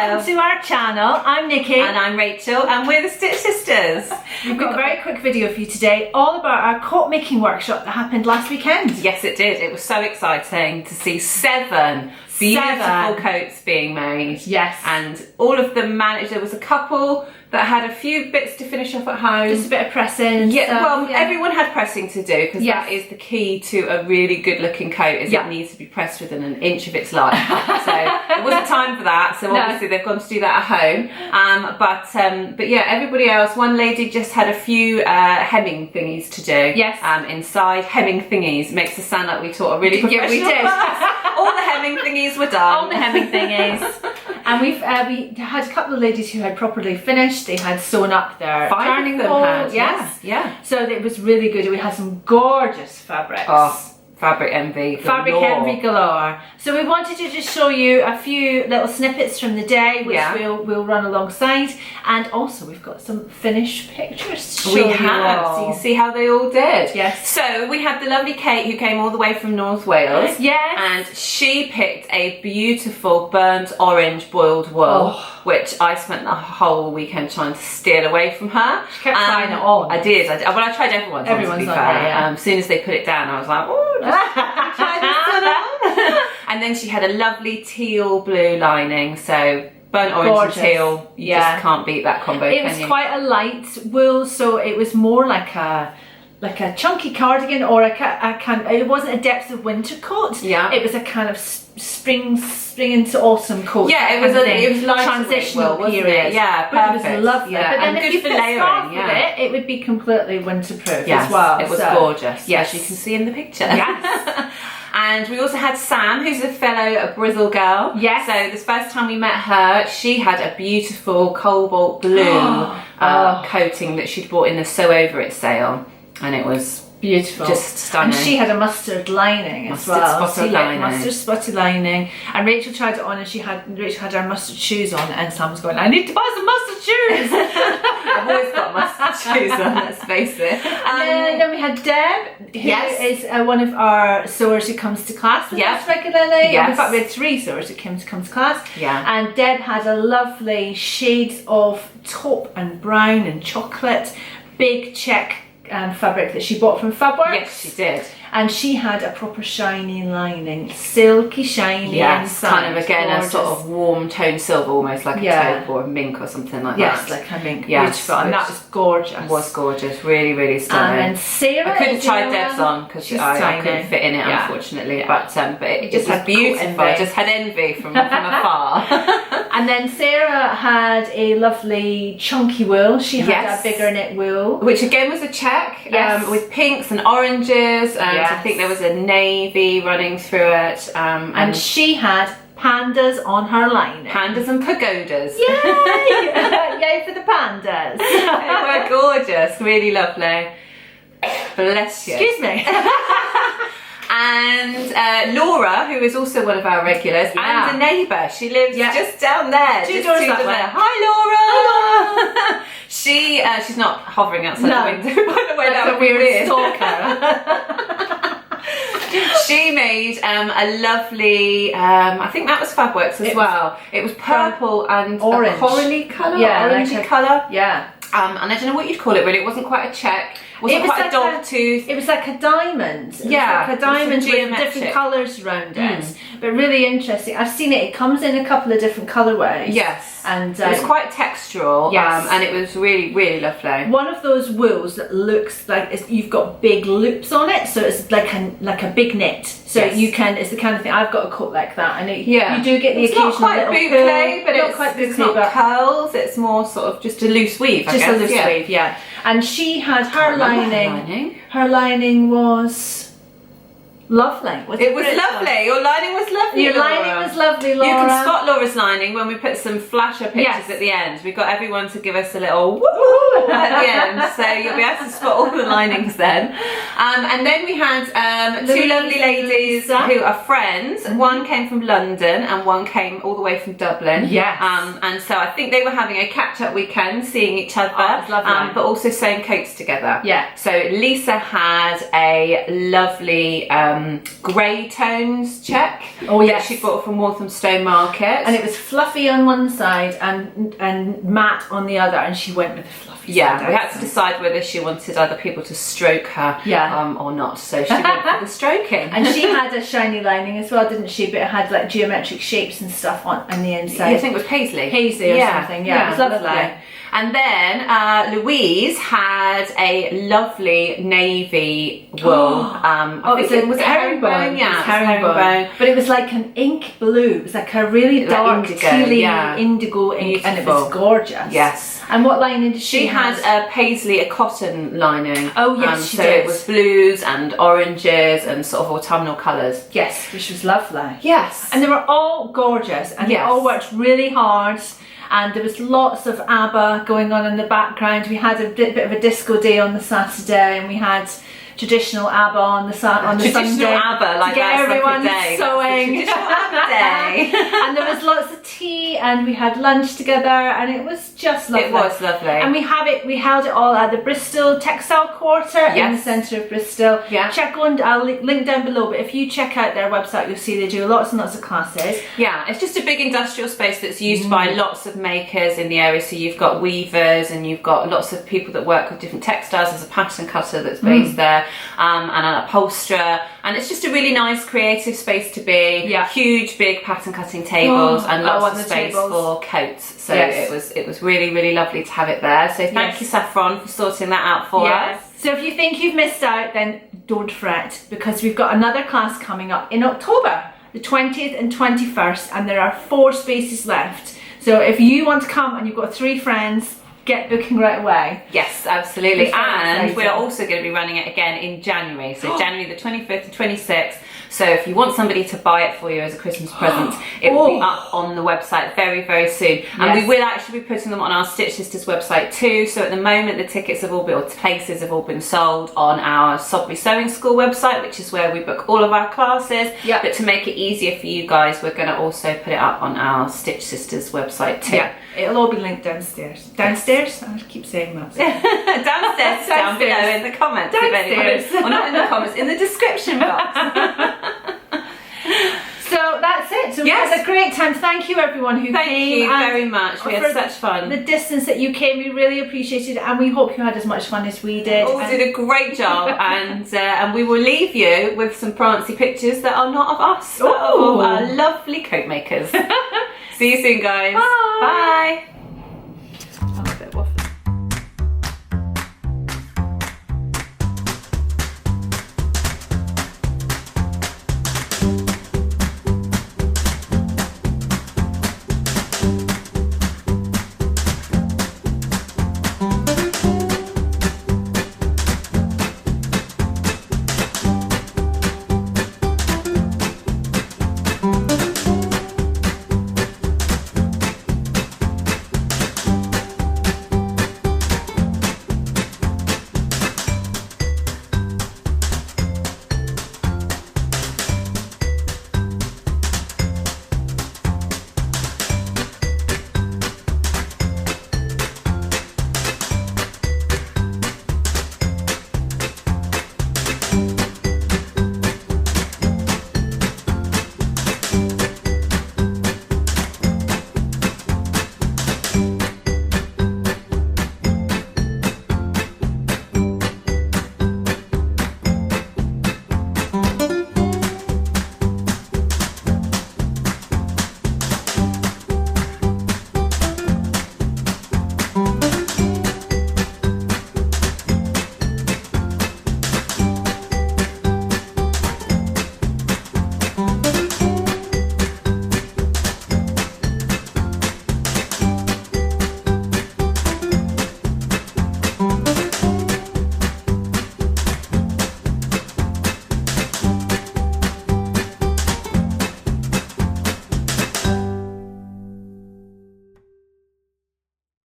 Welcome to our channel. I'm Nikki. And I'm Rachel, and we're the Stitch Sisters. We've got a very quick video for you today, all about our coat making workshop that happened last weekend. Yes, it did. It was so exciting to see seven beautiful coats being made. Yes. And all of them managed. There was a couple that had a few bits to finish off at home. Just a bit of pressing. Everyone had pressing to do, because that is the key to a really good looking coat, is it needs to be pressed within an inch of its life. So there wasn't time for that, so obviously they've gone to do that at home. But yeah, everybody else, one lady just had a few hemming thingies to do. Yes. Inside, hemming thingies. Makes us sound like we taught a really professional we did. class. All the hemming thingies were done. All the hemming thingies. And we had a couple of ladies who had properly finished. They had sewn up their Five of them had, yes. Yeah. So it was really good. We had some gorgeous fabrics. Oh, fabric envy galore. Fabric envy galore. So we wanted to just show you a few little snippets from the day, which we'll run alongside, and also we've got some finished pictures to show you all. So you can see how they all did. Yes. So we had the lovely Kate, who came all the way from North Wales. Yes. And she picked a beautiful burnt orange boiled wool, which I spent the whole weekend trying to steal away from her. She kept trying it on. I did. Well, I tried everyone's on, to be fair. As soon as they put it down, I was like, oh, try this one on. And then she had a lovely teal blue lining, so burnt orange and teal, you just can't beat that combo, It was quite a light wool, so it was more like a chunky cardigan, or it wasn't a depth of winter coat. Yeah. It was a kind of spring into autumn coat. Yeah, it was like transitional period. Yeah, but it was lovely. Yeah. But then and if you put a scarf with it would be completely winterproof as well. It was gorgeous, as you can see in the picture. Yes. And we also had Sam, who's a fellow Bristol girl. Yes. So the first time we met her, she had a beautiful cobalt blue coating that she'd bought in the Sew Over It sale. And it was beautiful, just stunning. And she had a mustard lining as well. Mustard spotty lining. And Rachel tried it on, and Rachel had her mustard shoes on, and Sam was going, "I need to buy some mustard shoes." I've always got mustard shoes on, let's face it. And then we had Deb, who is one of our sewers who comes to class with us regularly. In fact, we had 3 sewers who come to class. Yeah. And Deb had a lovely shades of taupe and brown and chocolate, big check fabric that she bought from Fabworks. Yes, she did. And she had a proper shiny lining, silky shiny inside. Kind of again a sort of warm tone silver, almost like a taupe or a mink or something like that. Yes, like a mink. Beautiful, and that was gorgeous. It was gorgeous, really, really stunning. And then Sarah, I couldn't try Deb's on because I couldn't fit in it, unfortunately. But it just was beautiful. I just had envy from afar. And then Sarah had a lovely chunky wool. She had a bigger knit wool, which again was a check with pinks and oranges, and I think there was a navy running through it. And she had pandas on her lining. Pandas and pagodas. Yay! Yay for the pandas. They were gorgeous, really lovely. Bless you. Excuse me. And Laura, who is also one of our regulars, and a neighbour. She lives just down there. Two doors that way. Hi, Laura. She's not hovering outside the window, by the way. That's that a weird stalker. She made a lovely, I think that was Fabworks as well. It was purple and orange. A corally colour, orangey colour. Yeah. And I don't know what you'd call it really. It wasn't quite a check. It was quite a dog tooth. It was like a diamond. Like a diamond with different colours around it. But really interesting. I've seen it. It comes in a couple of different colourways. Yes. And it was quite textural. Yes. And it was really, really lovely. One of those wools that looks like you've got big loops on it, so it's like a big knit. So you can. It's the kind of thing. I've got a coat like that, and you do get the occasional little boucle, but it's not curls. It's more sort of just a loose weave. Just a loose weave, yeah. And she had her lining. Her lining was lovely. It was lovely. Your lining was lovely. Your lining was lovely, Laura. You can spot Laura's lining when we put some flasher pictures at the end. We got everyone to give us a little woo at the end, so you'll be able to spot all the linings then. And then we had 2 lovely ladies who are friends. One came from London and one came all the way from Dublin. Yes. And so I think they were having a catch-up weekend, seeing each other, but also sewing coats together. Yeah. So Lisa had a lovely grey tones check. Oh yes. That she bought from Walthamstow Market. And it was fluffy on one side and matte on the other, and she went with the fluffy side. We had to decide whether she wanted other people to stroke her or not, so she went for the stroking. And she had a shiny lining as well, didn't she? But it had like geometric shapes and stuff on the inside. I think it was paisley. Paisley or something, it was lovely. And then Louise had a lovely navy wool. Was it herringbone? Yeah, herringbone. But it was like an ink blue. It was like a really dark, tealy indigo ink, beautiful. and it was gorgeous. Yes. And what lining did she have? She had a paisley, a cotton lining. Oh yes, she did. So it was blues and oranges and sort of autumnal colours. Yes, which was lovely. Yes. And they were all gorgeous, and they all worked really hard. And there was lots of ABBA going on in the background. We had a bit of a disco day on the Saturday, and we had traditional ABBA on the Sunday. Traditional ABBA, like to get everyone sewing. Traditional ABBA day. And there was lots of tea, and we had lunch together, and it was just lovely. It was lovely. And we held it all at the Bristol Textile Quarter in the centre of Bristol. Yeah. I'll link down below, but if you check out their website, you'll see they do lots and lots of classes. Yeah, it's just a big industrial space that's used by lots of makers in the area. So you've got weavers, and you've got lots of people that work with different textiles. There's a pattern cutter that's based there. And an upholsterer, and it's just a really nice creative space to be. Huge big pattern cutting tables and lots of space for coats, so it was really, really lovely to have it there. So thank you, Saffron, for sorting that out for us. So if you think you've missed out, then don't fret, because we've got another class coming up in October, the 20th and 21st, and there are 4 spaces left. So if you want to come and you've got 3 friends, get booking right away. Yes, absolutely. And we're also going to be running it again in January. So January the 25th and 26th. So if you want somebody to buy it for you as a Christmas present, it will be up on the website very, very soon. And we will actually be putting them on our Stitch Sisters website too. So at the moment, the tickets have all been, or places have all been sold on our Sodbury Sewing School website, which is where we book all of our classes. But to make it easier for you guys, we're going to also put it up on our Stitch Sisters website too. It'll all be linked downstairs. Downstairs? I keep saying that. Downstairs, down below in the comments. Downstairs. Or not in the comments, in the description box. So that's it. So we had a great time. Thank you everyone who came. Thank you very much. We had such fun. The distance that you came, we really appreciated it, and we hope you had as much fun as we did. All did a great job, and we will leave you with some prancy pictures that are not of us, but of our lovely coat makers. See you soon, guys. Bye. Bye.